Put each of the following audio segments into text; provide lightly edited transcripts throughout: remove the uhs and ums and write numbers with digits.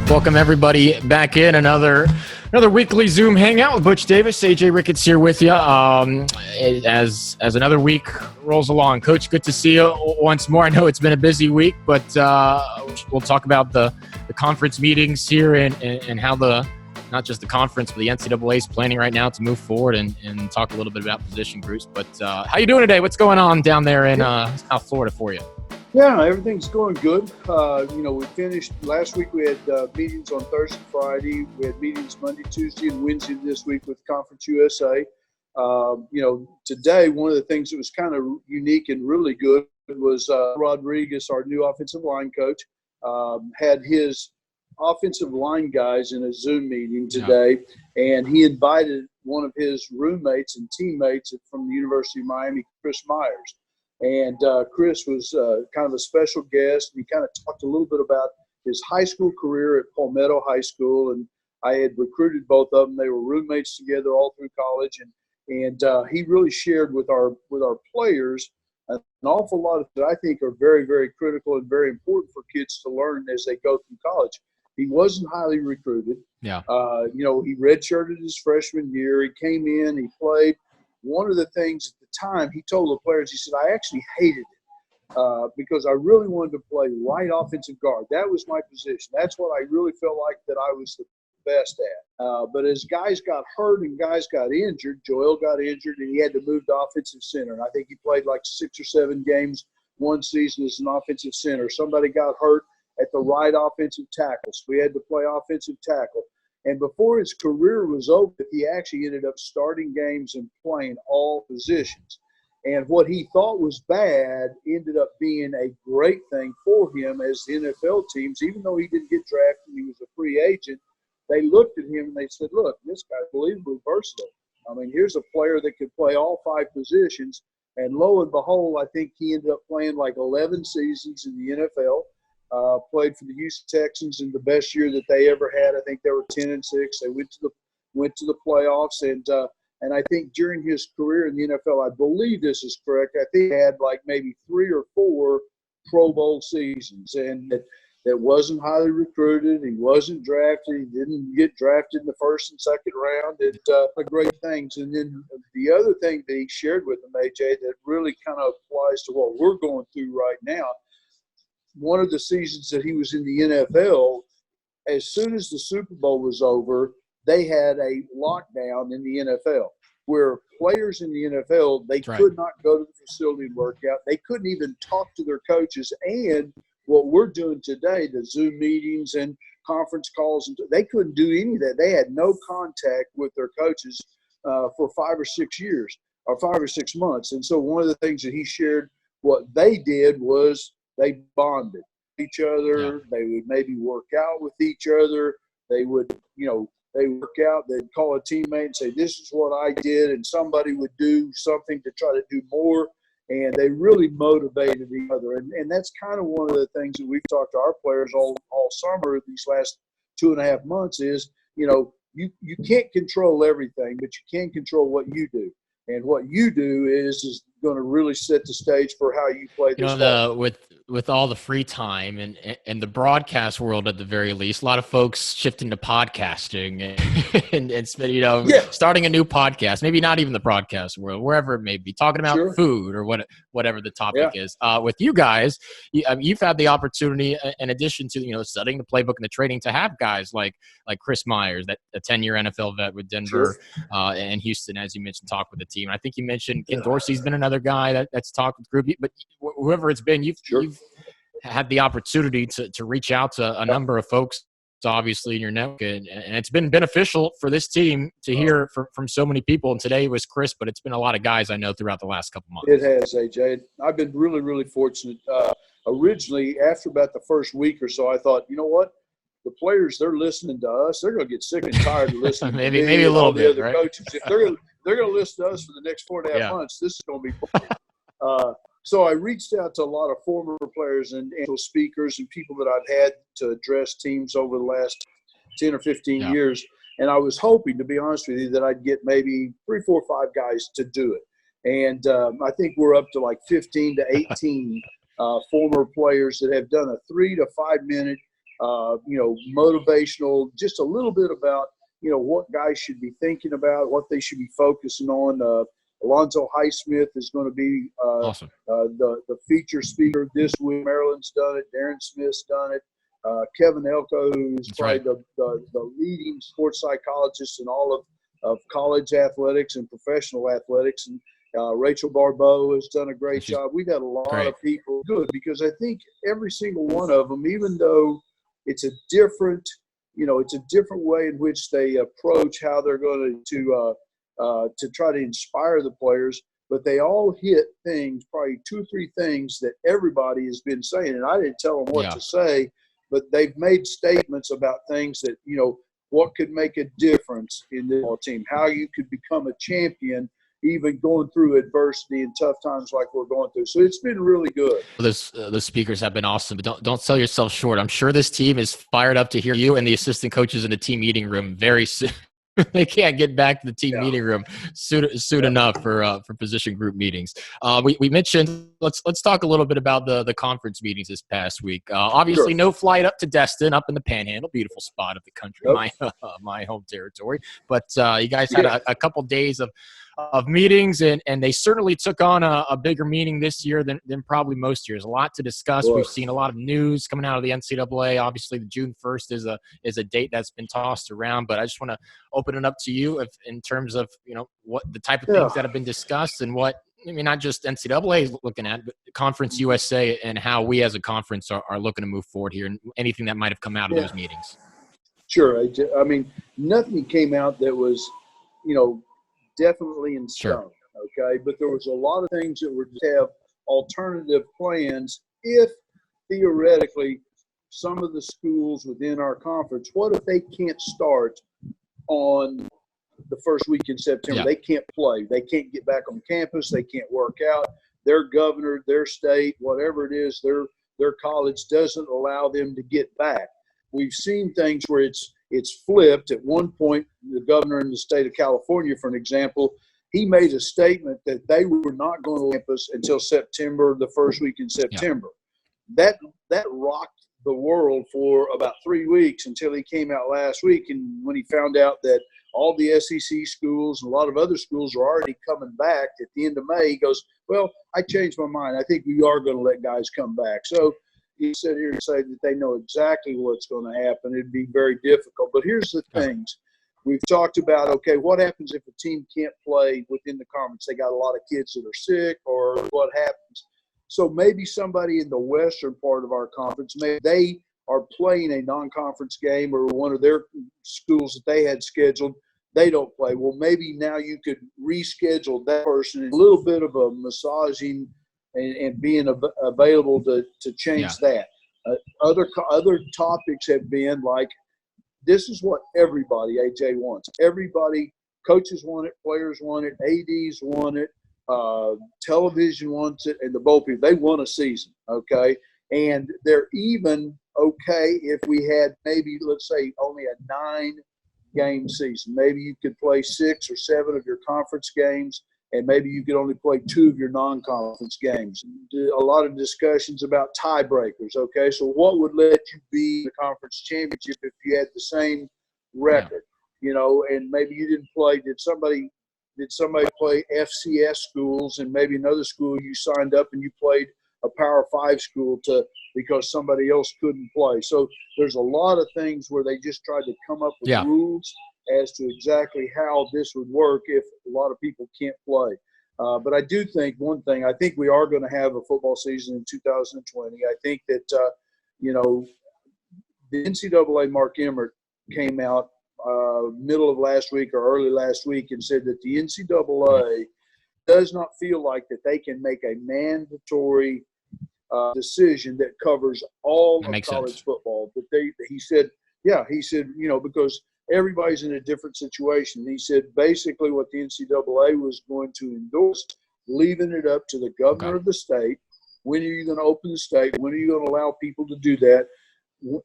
Welcome everybody back in another weekly Zoom Hangout with Butch Davis. AJ Ricketts here with you. As another week rolls along, Coach, good to see you once more. I know it's been a busy week, but we'll talk about the conference meetings here and how not just the conference, but the NCAA is planning right now to move forward and talk a little bit about position groups. But how you doing today? What's going on down there in South Florida for you? Yeah, everything's going good. We finished last week. We had meetings on Thursday, Friday. We had meetings Monday, Tuesday, and Wednesday this week with Conference USA. Today, one of the things that was kind of unique and really good was Rodriguez, our new offensive line coach, had his offensive line guys in a Zoom meeting today, and he invited one of his roommates and teammates from the University of Miami, Chris Myers. And Chris was kind of a special guest. He kind of talked a little bit about his high school career at Palmetto High School, and I had recruited both of them. They were roommates together all through college, and he really shared with our players an awful lot of that I think are very, very critical and very important for kids to learn as they go through college. He wasn't highly recruited. Yeah. He redshirted his freshman year. He came in, he played. One of the things at the time he told the players, he said, I actually hated it because I really wanted to play right offensive guard. That was my position. That's what I really felt like that I was the best at. But as guys got hurt and guys got injured, Joel got injured and he had to move to offensive center. And I think he played like 6 or 7 games one season as an offensive center. Somebody got hurt at the right offensive tackle, so we had to play offensive tackle. And before his career was over, he actually ended up starting games and playing all positions. And what he thought was bad ended up being a great thing for him as the NFL teams, even though he didn't get drafted, he was a free agent, they looked at him and they said, look, this guy's unbelievably versatile. I mean, here's a player that could play all 5 positions. And lo and behold, I think he ended up playing like 11 seasons in the NFL. Played for the Houston Texans in the best year that they ever had. I think they were 10-6. They went to the playoffs, and I think during his career in the NFL, I believe this is correct. I think he had like maybe 3 or 4 Pro Bowl seasons, and that wasn't highly recruited. He wasn't drafted. He didn't get drafted in the first and second round. Great things. And then the other thing that he shared with them, AJ, that really kind of applies to what we're going through right now. One of the seasons that he was in the NFL, as soon as the Super Bowl was over, they had a lockdown in the NFL where players in the NFL, they could not go to the facility and work out. They couldn't even talk to their coaches. And what we're doing today, the Zoom meetings and conference calls, they couldn't do any of that. They had no contact with their coaches for 5 or 6 years or 5 or 6 months. And so one of the things that he shared, what they did was they bonded each other. Yeah. They would maybe work out with each other. They would, they work out. They'd call a teammate and say, this is what I did. And somebody would do something to try to do more. And they really motivated each other. And that's kind of one of the things that we've talked to our players all summer, these last 2.5 months is, you can't control everything, but you can control what you do. And what you do is going to really set the stage for how you play this ball. With all the free time and the broadcast world at the very least, a lot of folks shifting to podcasting and starting a new podcast, maybe not even the broadcast world, wherever it may be, talking about food or whatever the topic is. With you guys, you've had the opportunity, in addition to studying the playbook and the training, to have guys like Chris Myers, that a 10-year NFL vet with Denver and Houston, as you mentioned, talk with the team. I think you mentioned Ken Dorsey's been another guy that's talked with the group, but whoever it's been, you've had the opportunity to reach out to a number of folks, obviously, in your network, and it's been beneficial for this team to hear from so many people. And today was Chris, but it's been a lot of guys I know throughout the last couple months. It has, AJ. I've been really, really fortunate. Originally, after about the first week or so, I thought, you know what? The players, they're listening to us. They're going to get sick and tired of listening to me maybe a little bit, the other right? coaches. If they're going to listen to us for the next 4.5 months, this is going to be fun. So I reached out to a lot of former players and speakers and people that I've had to address teams over the last 10 or 15 years. And I was hoping, to be honest with you, that I'd get maybe 3, 4, 5 guys to do it. And I think we're up to like 15 to 18 former players that have done a 3 to 5 minute motivational, just a little bit about, what guys should be thinking about, what they should be focusing on. Alonzo Highsmith is going to be Awesome. the feature speaker this week. Maryland's done it. Darren Smith's done it. Kevin Elko, who's probably the leading sports psychologist in all of college athletics and professional athletics. And Rachel Barbeau has done a great job. We've had a lot of people good, because I think every single one of them, even though it's a different way in which they approach how they're going to try to inspire the players, but they all hit things, probably 2 or 3 things that everybody has been saying. And I didn't tell them what to say, but they've made statements about things that, what could make a difference in the team, how you could become a champion, even going through adversity and tough times like we're going through. So it's been really good. The speakers have been awesome, but don't sell yourself short. I'm sure this team is fired up to hear you and the assistant coaches in the team meeting room very soon. They can't get back to the team meeting room soon enough for position group meetings. We mentioned, let's talk a little bit about the conference meetings this past week. Obviously, no flight up to Destin, up in the Panhandle, beautiful spot of the country, my home territory. But you guys had a couple days of meetings, and they certainly took on a bigger meeting this year than probably most years. A lot to discuss. We've seen a lot of news coming out of the NCAA. Obviously, the June 1st is a date that's been tossed around, but I just want to open it up to you in terms of, what the type of things that have been discussed, and what, not just NCAA is looking at, but Conference USA and how we as a conference are looking to move forward here, and anything that might have come out of those meetings. Sure. I mean, nothing came out that was, definitely in stone, okay? But there was a lot of things that would have alternative plans if, theoretically, some of the schools within our conference, what if they can't start on the first week in September? They can't play. They can't get back on campus. They can't work out. Their governor, their state, whatever it is, their college doesn't allow them to get back. We've seen things where it's flipped. At one point, the governor in the state of California, for an example, he made a statement that they were not going to campus until September, the first week in September. That rocked the world for about 3 weeks until he came out last week. And when he found out that all the SEC schools and a lot of other schools are already coming back at the end of May, he goes, well, I changed my mind. I think we are going to let guys come back. So he said here and say that they know exactly what's going to happen. It'd be very difficult. But here's the things. We've talked about, okay, what happens if a team can't play within the conference? They got a lot of kids that are sick, or what happens? So maybe somebody in the western part of our conference, maybe they are playing a non-conference game, or one of their schools that they had scheduled, they don't play. Well, maybe now you could reschedule that person, a little bit of a massaging and being available to change that. Other topics have been like, this is what everybody, AJ, wants. Everybody, coaches want it, players want it, ADs want it, television wants it, and the bowl people, they want a season, okay? And they're even okay if we had maybe, let's say, only a 9-game season. Maybe you could play 6 or 7 of your conference games, and maybe you could only play 2 of your non-conference games. A lot of discussions about tiebreakers, okay? So what would let you be the conference championship if you had the same record, and maybe you didn't play. Did somebody play FCS schools, and maybe another school you signed up and you played a Power 5 school because somebody else couldn't play? So there's a lot of things where they just tried to come up with rules as to exactly how this would work if a lot of people can't play. But I do think one thing, I think we are going to have a football season in 2020. I think that, the NCAA, Mark Emmert, came out middle of last week or early last week and said that the NCAA does not feel like that they can make a mandatory decision that covers all of college football. But he said, because everybody's in a different situation. And he said basically what the NCAA was going to endorse, leaving it up to the governor of the state. When are you going to open the state? When are you going to allow people to do that?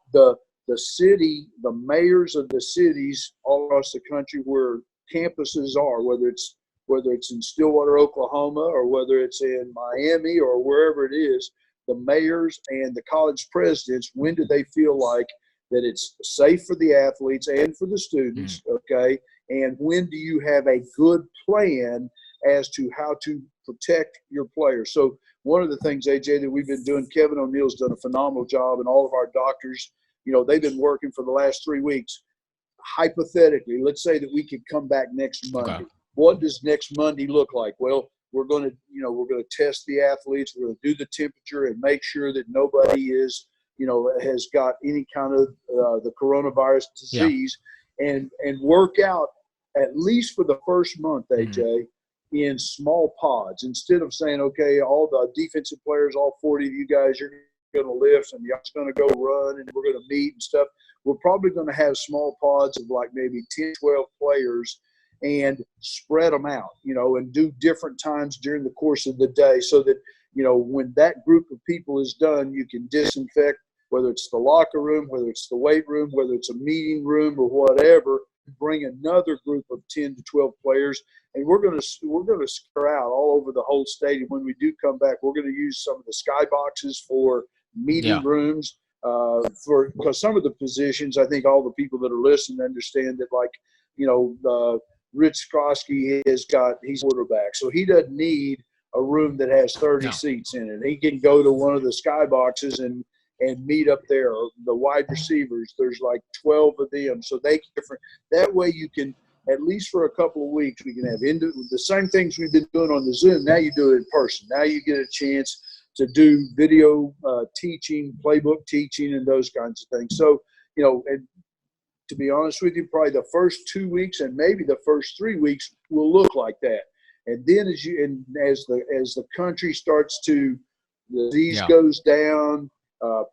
The city, the mayors of the cities all across the country where campuses are, whether it's in Stillwater, Oklahoma, or whether it's in Miami or wherever it is, the mayors and the college presidents, when do they feel like that it's safe for the athletes and for the students, okay? And when do you have a good plan as to how to protect your players? So one of the things, AJ, that we've been doing, Kevin O'Neill's done a phenomenal job, and all of our doctors, they've been working for the last 3 weeks. Hypothetically, let's say that we could come back next Monday. Okay. What does next Monday look like? Well, we're going to test the athletes. We're going to do the temperature and make sure that nobody is, has got any kind of the coronavirus disease, and work out at least for the first month, AJ, in small pods. Instead of saying, okay, all the defensive players, all 40 of you guys, you're going to lift and you're just going to go run and we're going to meet and stuff. We're probably going to have small pods of like maybe 10, 12 players and spread them out, and do different times during the course of the day so that, when that group of people is done, you can disinfect, whether it's the locker room, whether it's the weight room, whether it's a meeting room or whatever, bring another group of 10 to 12 players. And we're going to spread out all over the whole stadium. When we do come back, we're going to use some of the sky boxes for meeting rooms, because some of the positions, I think all the people that are listening understand that, like, Rich Skrosky he's quarterback, so he doesn't need a room that has 30 seats in it. He can go to one of the sky boxes and meet up there. The wide receivers, there's like 12 of them, so they different. That way you can, at least for a couple of weeks, we can have the same things we've been doing on the Zoom. Now you do it in person. Now you get a chance to do video teaching, playbook teaching, and those kinds of things. So, and to be honest with you, probably the first 2 weeks and maybe the first 3 weeks will look like that. And then as the country starts to, the disease goes down,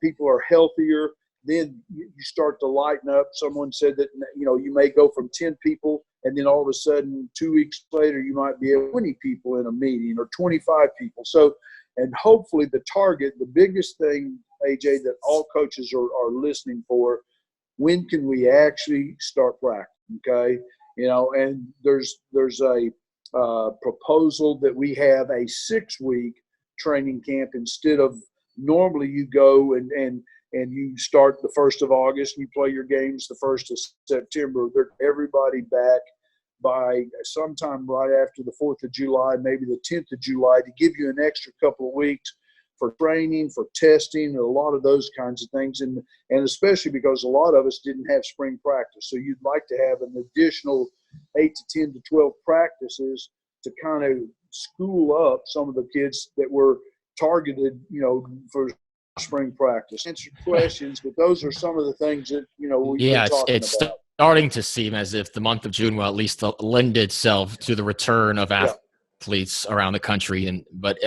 people are healthier, then you start to lighten up. Someone said that, you may go from 10 people and then all of a sudden 2 weeks later you might be at 20 people in a meeting or 25 people. So, and hopefully the target, the biggest thing, AJ, that all coaches are listening for, when can we actually start practice, okay? And there's a proposal that we have a 6-week training camp instead of normally you go and you start the 1st of August and you play your games the 1st of September. They're everybody back by sometime right after the 4th of July, maybe the 10th of July, to give you an extra couple of weeks for training, for testing, and a lot of those kinds of things. And especially because a lot of us didn't have spring practice. So you'd like to have an additional 8 to 10 to 12 practices to kind of school up some of the kids that were targeted, for spring practice. Answer questions, but those are some of the things that, we've been talking about. Starting to seem as if the month of June will at least lend itself to the return of athletes around the country. But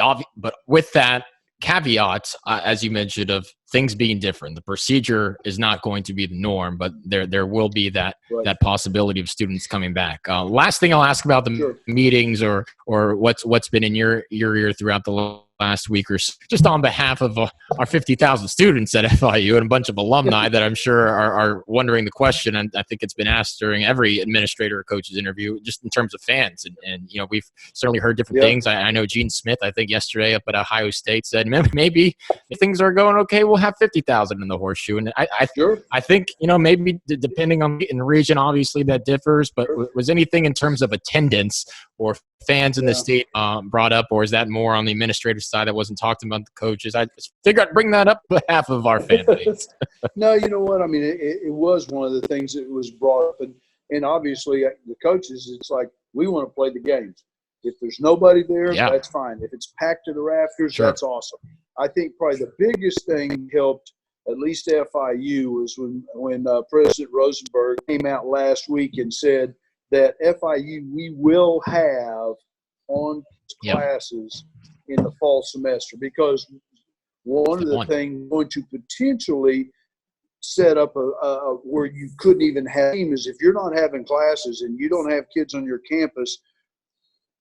with that caveat, as you mentioned, of things being different, the procedure is not going to be the norm, but there will be that possibility of students coming back. Last thing I'll ask about the meetings or what's been in your ear throughout the last week or so, just on behalf of our 50,000 students at FIU and a bunch of alumni that I'm sure are wondering the question, and I think it's been asked during every administrator or coach's interview, just in terms of fans. And we've certainly heard different things. I know Gene Smith, I think yesterday up at Ohio State, said maybe if things are going okay, we'll have 50,000 in the horseshoe. And I think, maybe depending on the region, obviously that differs, but was anything in terms of attendance or fans in the state brought up, or is that more on the administrative side that wasn't talked about the coaches? I just figured I'd bring that up on behalf of our fan base. No, you know what? I mean, it was one of the things that was brought up. And obviously the coaches, it's like, we want to play the games. If there's nobody there, that's fine. If it's packed to the rafters, that's awesome. I think probably the biggest thing helped at least FIU was when President Rosenberg came out last week and said that FIU, we will have on classes in the fall semester, because one of the things going to potentially set up a where you couldn't even have is if you're not having classes and you don't have kids on your campus,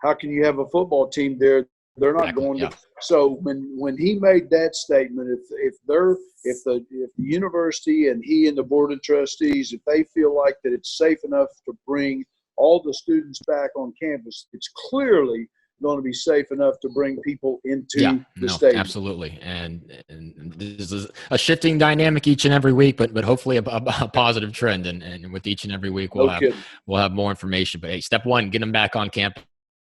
how can you have a football team there? They're not going to. So when he made that statement, if the university and he and the board of trustees, if they feel like that it's safe enough to bring all the students back on campus, it's clearly going to be safe enough to bring people into the stadium. Absolutely. And this is a shifting dynamic each and every week, but hopefully a positive trend. And with each and every week, we'll have more information. But hey, step one, get them back on campus.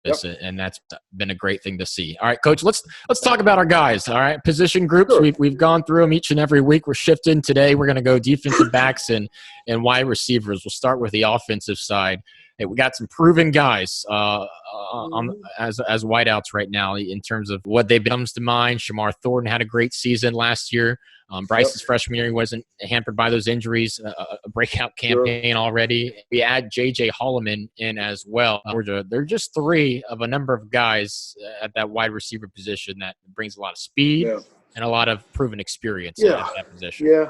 Yep. And that's been a great thing to see. All right, Coach, let's talk about our guys. All right, position groups. Sure. We've gone through them each and every week. We're shifting today. We're going to go defensive backs and wide receivers. We'll start with the offensive side. Hey, we got some proven guys as wideouts right now in terms of what they've comes to mind. Shamar Thornton had a great season last year. Bryce's freshman year wasn't hampered by those injuries. A breakout campaign already. We add J.J. Holloman in as well. They're just three of a number of guys at that wide receiver position that brings a lot of speed and a lot of proven experience at that position. Yeah.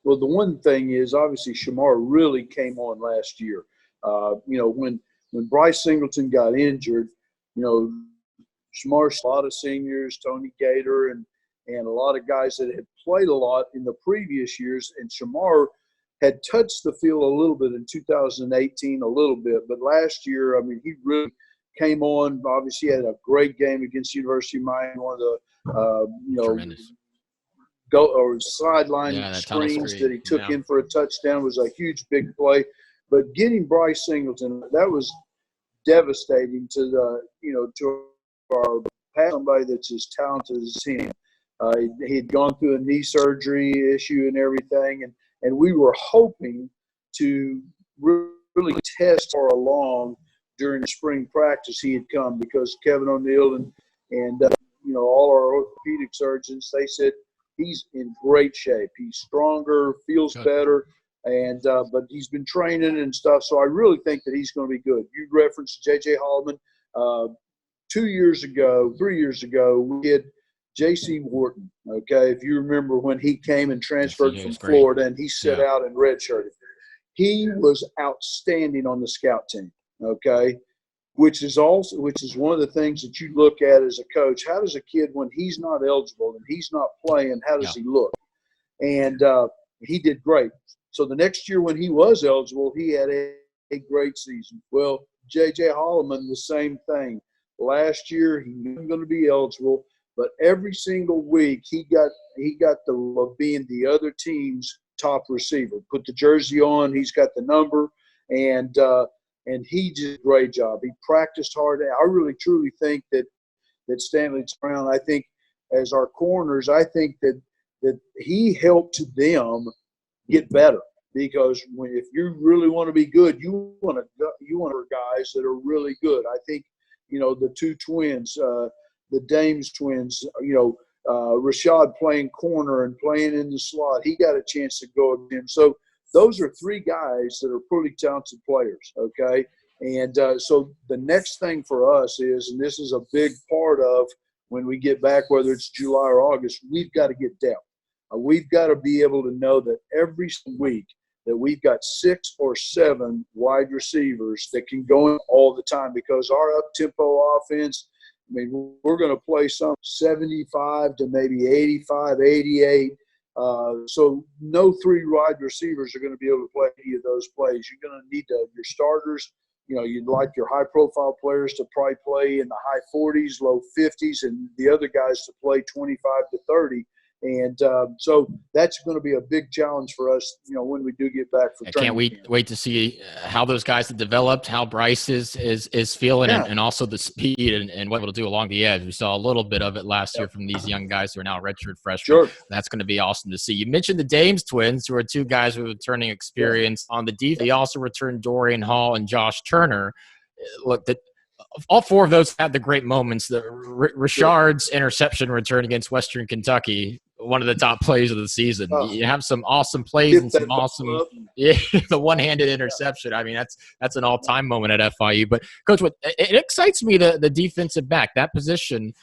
Well, the one thing is obviously Shamar really came on last year. When Bryce Singleton got injured, Shamar, a lot of seniors, Tony Gator, and a lot of guys that had played a lot in the previous years. And Shamar had touched the field a little bit in 2018, a little bit. But last year, he really came on. Obviously, he had a great game against University of Miami, one of the sideline screens that he took in for a touchdown was a huge, big play. But getting Bryce Singleton, that was devastating to our somebody that's as talented as him. He had gone through a knee surgery issue and everything, and we were hoping to really test far along during the spring practice. He had come because Kevin O'Neill and all our orthopedic surgeons, they said he's in great shape. He's stronger, feels better, and but he's been training and stuff. So I really think that he's going to be good. You referenced J.J. Holloman. 3 years ago, we had J.C. Wharton, okay, if you remember when he came and transferred from Florida and he sat out and redshirted. He was outstanding on the scout team, okay, which is one of the things that you look at as a coach. How does a kid, when he's not eligible and he's not playing, how does he look? And he did great. So the next year when he was eligible, he had a great season. Well, J.J. Holloman, the same thing. Last year, he wasn't going to be eligible, but every single week he got the being the other team's top receiver. Put the jersey on, he's got the number, and he did a great job. He practiced hard. I really truly think that Stanley's around. I think as our corners, I think that he helped them get better. Because if you really want to be good, you want guys that are really good. I think, the two twins, the Dames twins, Rashad playing corner and playing in the slot, he got a chance to go with him. So those are three guys that are pretty talented players, okay? And so the next thing for us is, and this is a big part of when we get back, whether it's July or August, we've got to get depth. We've got to be able to know that every week that we've got 6 or 7 wide receivers that can go in all the time, because our up-tempo offense, we're going to play some 75 to maybe 85, 88. So no 3 wide receivers are going to be able to play any of those plays. You're going to need your starters. You'd like your high-profile players to probably play in the high 40s, low 50s, and the other guys to play 25 to 30. And so that's going to be a big challenge for us, when we do get back for training. Can't wait to see how those guys have developed, how Bryce is feeling, and also the speed and what it'll do along the edge. We saw a little bit of it last year from these young guys who are now redshirt freshmen. Sure. That's going to be awesome to see. You mentioned the Dames twins, who are 2 guys with returning experience on the defense. They also returned Dorian Hall and Josh Turner. Look, all 4 of those had the great moments. Richard's interception return against Western Kentucky, one of the top plays of the season. You have some awesome plays and some awesome the one-handed interception. That's an all-time moment at FIU. But Coach, it excites me, the defensive back, that position,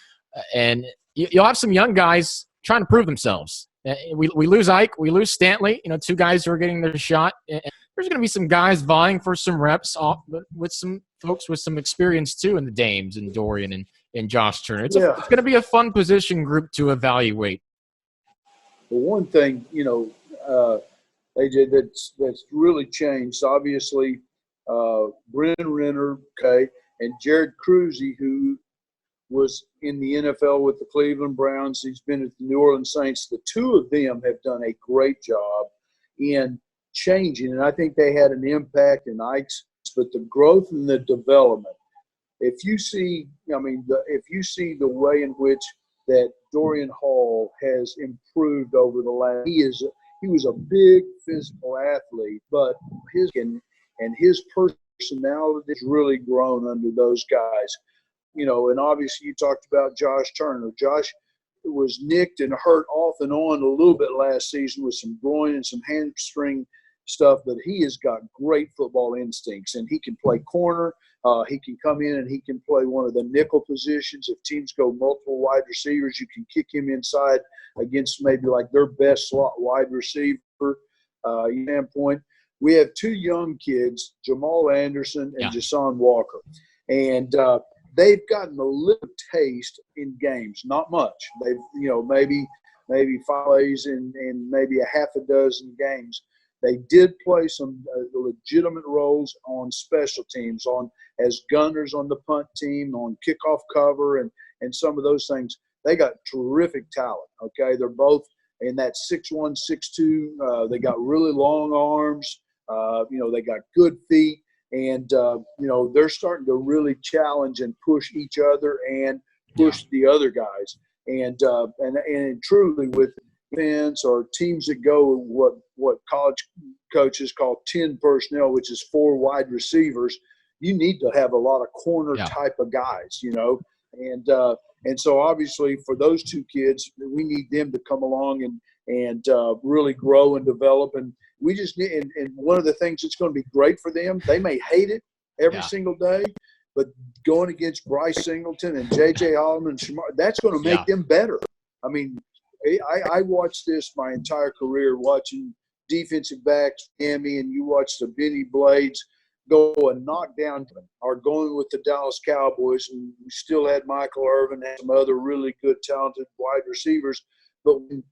and you'll have some young guys trying to prove themselves. We lose Ike, we lose Stanley, 2 guys who are getting their shot. And there's going to be some guys vying for some reps, but with some folks with some experience too in the Dames and Dorian and Josh Turner. It's going to be a fun position group to evaluate. Well, one thing, AJ, that's really changed, obviously, Brennan Renner, okay, and Jared Cruzy, who was in the NFL with the Cleveland Browns. He's been at the New Orleans Saints. The two of them have done a great job in changing, and I think they had an impact in Ike's, but the growth and the development. If you see, if you see the way in which that Dorian Hall has improved over the last, he was a big physical athlete, but his personality has really grown under those guys. And obviously you talked about Josh Turner. Josh was nicked and hurt off and on a little bit last season with some groin and some hamstring stuff, but he has got great football instincts, and he can play corner. He can come in and he can play one of the nickel positions. If teams go multiple wide receivers, you can kick him inside against maybe like their best slot wide receiver standpoint. We have two young kids, Jamal Anderson and Jason Walker, and they've gotten a little taste in games, not much. They've, maybe 5 plays in maybe a half a dozen games. They did play some legitimate roles on special teams, as gunners on the punt team, on kickoff cover, and some of those things. They got terrific talent. Okay, they're both in that 6'1", 6'2". They got really long arms. They got good feet. And, they're starting to really challenge and push each other and push the other guys. And truly with defense or teams that go what college coaches call 10 personnel, which is 4 wide receivers, you need to have a lot of corner type of guys, And so obviously for those two kids, we need them to come along and really grow and develop. And we just need, and one of the things that's going to be great for them, they may hate it every single day, but going against Bryce Singleton and J.J. Holloman and Shamar, that's going to make them better. I mean, I watched this my entire career, watching defensive backs, Miami, and you watch the Benny Blades go and knock down or going with the Dallas Cowboys, and we still had Michael Irvin and some other really good, talented wide receivers. But when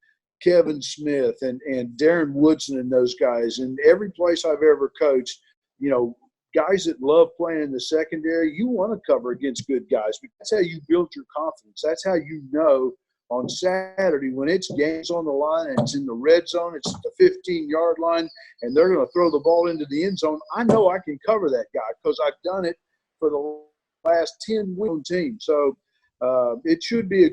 Kevin Smith and Darren Woodson and those guys, and every place I've ever coached, guys that love playing in the secondary, you want to cover against good guys. But that's how you build your confidence. That's how you know on Saturday when it's games on the line and it's in the red zone, it's at the 15-yard line, and they're going to throw the ball into the end zone. I know I can cover that guy because I've done it for the last 10 win teams. So it should be a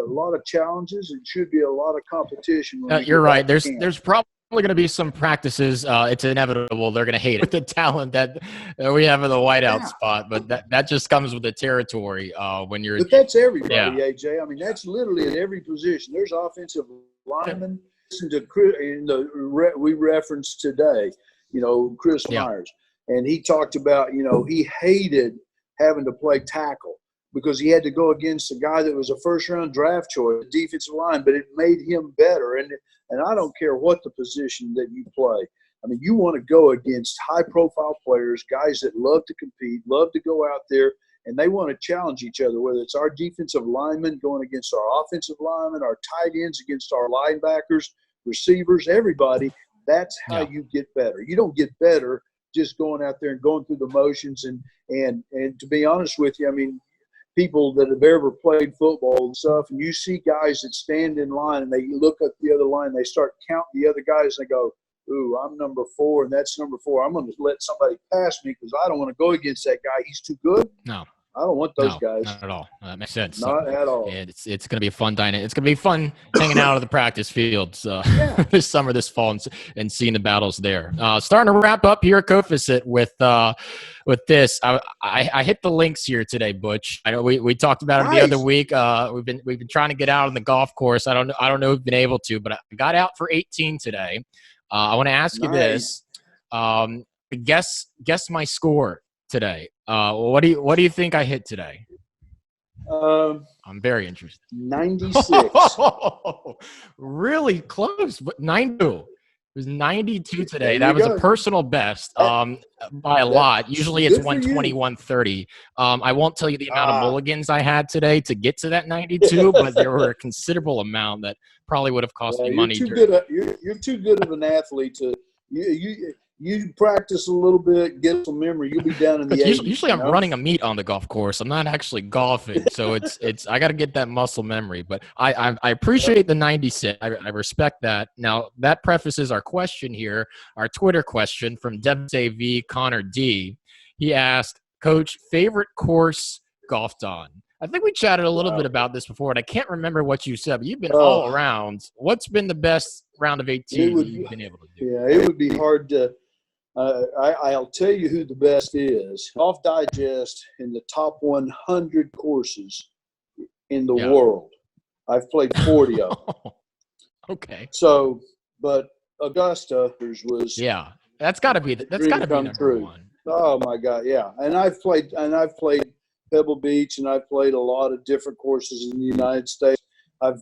lot of challenges. It should be a lot of competition. You're right. There's probably going to be some practices. It's inevitable. They're going to hate it with the talent that we have in the whiteout spot, but that just comes with the territory when you're. But that's everybody, AJ. I mean, that's literally at every position. There's offensive linemen. Listen to we referenced today, Chris Myers, and he talked about, he hated having to play tackle because he had to go against a guy that was a first-round draft choice, defensive line, but it made him better. And I don't care what the position that you play. I mean, you want to go against high-profile players, guys that love to compete, love to go out there, and they want to challenge each other, whether it's our defensive linemen going against our offensive linemen, our tight ends against our linebackers, receivers, everybody. That's how you get better. You don't get better just going out there and going through the motions. And to be honest with you, I mean, people that have ever played football and stuff, and you see guys that stand in line and they look at the other line, they start counting the other guys, and they go, ooh, I'm number 4 and that's number 4. I'm going to let somebody pass me because I don't want to go against that guy. He's too good. No. I don't want those guys. Not at all. That makes sense. Not at all. It's going to be a fun dynamic. It's going to be fun hanging out at the practice fields this summer, this fall, and seeing the battles there. Starting to wrap up here at Coficet with this. I hit the links here today, Butch. I know we talked about it the other week. We've been trying to get out on the golf course. I don't know if we've been able to, but I got out for 18 today. I want to ask you this. Guess my score today. What do you think I hit today? I'm very interested. 96. Really close, but 92. It was 92 today. That was a personal best by a lot. Usually it's 120, 130. I won't tell you the amount of mulligans I had today to get to that 92, but there were a considerable amount that probably would have cost me money. You're too good of an athlete to you practice a little bit, get some memory, you'll be down in the 80s. Usually I'm running a meet on the golf course. I'm not actually golfing. So it's I got to get that muscle memory. But I appreciate the 96. I respect that. Now, that prefaces our question here, our Twitter question from DevSAV Connor D. He asked, Coach, favorite course golfed on? I think we chatted a little bit about this before, and I can't remember what you said, but you've been all around. What's been the best round of 18 you've been able to do? Yeah, it would be hard to I'll tell you who the best is. Golf Digest in the top 100 courses in the world. I've played 40 of them. Okay. So, but Augusta was that's got to be number one. Oh my God, yeah. And I've played Pebble Beach, and I've played a lot of different courses in the United States. I've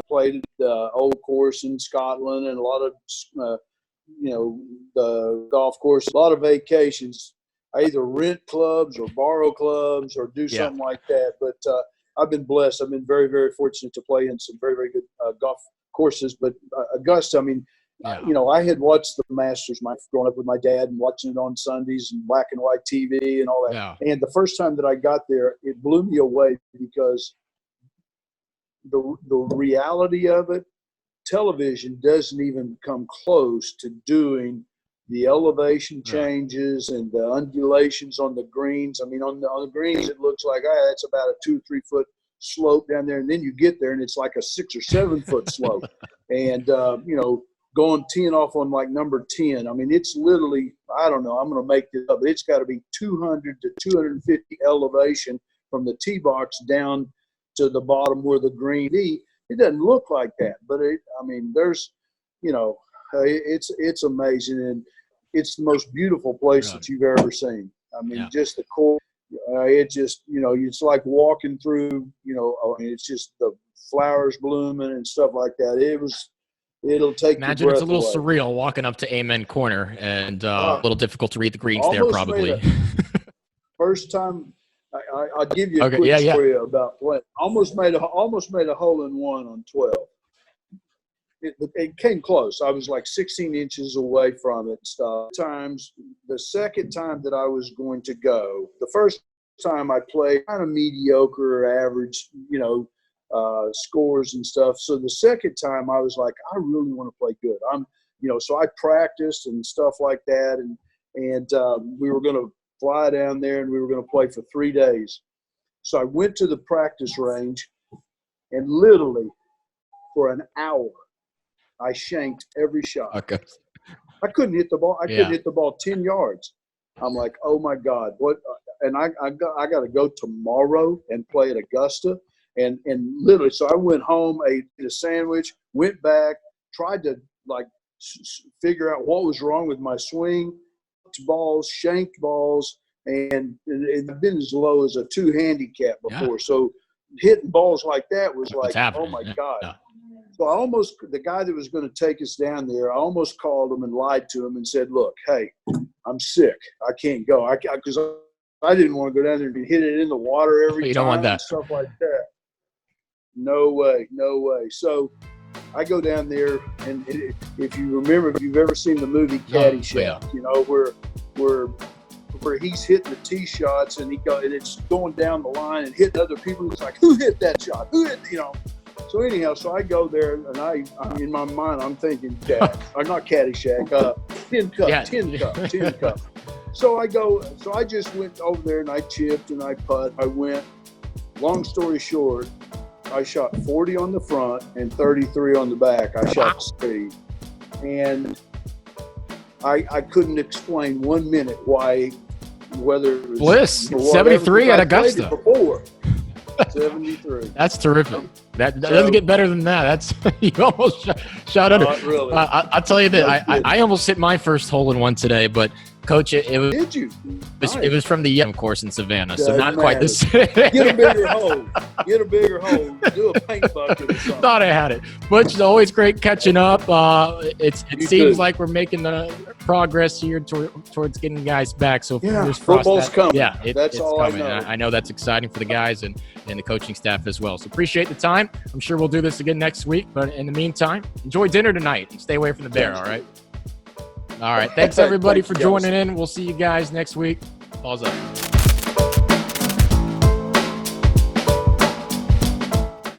played the old course in Scotland, and a lot of the golf course, a lot of vacations. I either rent clubs or borrow clubs or do something like that. But I've been blessed. I've been very, very fortunate to play in some very, very good golf courses. But Augusta, I mean, I had watched the Masters growing up with my dad and watching it on Sundays and black and white TV and all that. Yeah. And the first time that I got there, it blew me away because the reality of it, television doesn't even come close to doing the elevation changes and the undulations on the greens. I mean, on the greens, it looks like, it's about a 2 or 3 foot slope down there. And then you get there and it's like a 6 or 7 foot slope. And, going 10 off on like number 10. I mean, it's literally, I don't know, I'm going to make this up, but it's got to be 200 to 250 elevation from the tee box down to the bottom where the green is. It doesn't look like that, but there's, it's amazing, and it's the most beautiful place that you've ever seen. I mean, just the core, it just, it's like walking through, it's just the flowers blooming and stuff like that. It'll take Imagine it's a little surreal walking up to Amen Corner, and a little difficult to read the greens there probably. First time. I'll give you a quick story about playing. Almost made a hole in one on 12. It came close. I was like 16 inches away from it and stuff. The second time that I was going to go, the first time I played kind of mediocre or average, scores and stuff. So the second time I was like, I really want to play good. So I practiced and stuff like that, and we were going to fly down there, and we were going to play for 3 days. So I went to the practice range, and literally for an hour, I shanked every shot. Okay. I couldn't hit the ball. I couldn't hit the ball 10 yards. I'm like, oh my God, what? And I got to go tomorrow and play at Augusta, and literally, so I went home, ate a sandwich, went back, tried to figure out what was wrong with my swing. Balls, shanked balls, and it had been as low as a 2 handicap before. Yeah. So hitting balls like that was like, oh my God. Yeah. So the guy that was going to take us down there, I almost called him and lied to him and said, look, hey, I'm sick. I can't go. Because I didn't want to go down there and hit it in the water every time. You don't want that. And stuff like that. No way. So I go down there, and if you remember, if you've ever seen the movie Caddyshack, where he's hitting the tee shots, and it's going down the line and hitting other people. It's like, who hit that shot? Who hit? So anyhow, so I go there, and I in my mind I'm thinking, not Caddyshack, tin cup. So I just went over there and I chipped and I putt. I went. Long story short, I shot 40 on the front and 33 on the back. I shot speed. And I couldn't explain 1 minute whether it was Bliss, 73 at Augusta. 73. That's terrific. That doesn't get better than that. That's you almost shot under. Really. I'll tell you that I almost hit my first hole in one today, but Coach, it was. Did you? Nice. It was from the course in Savannah, so not quite the same. Get a bigger hole. Do a paint bucket or something. Thought I had it. Butch, it's always great catching up. It seems like we're making the progress here towards getting guys back. So football's coming. Yeah, that's it's all coming. I know. I know that's exciting for the guys and the coaching staff as well. So appreciate the time. I'm sure we'll do this again next week. But in the meantime, enjoy dinner tonight and stay away from the bear. All right. All right. Thanks, everybody, for Thanks, guys. joining in. We'll see you guys next week. Pause up.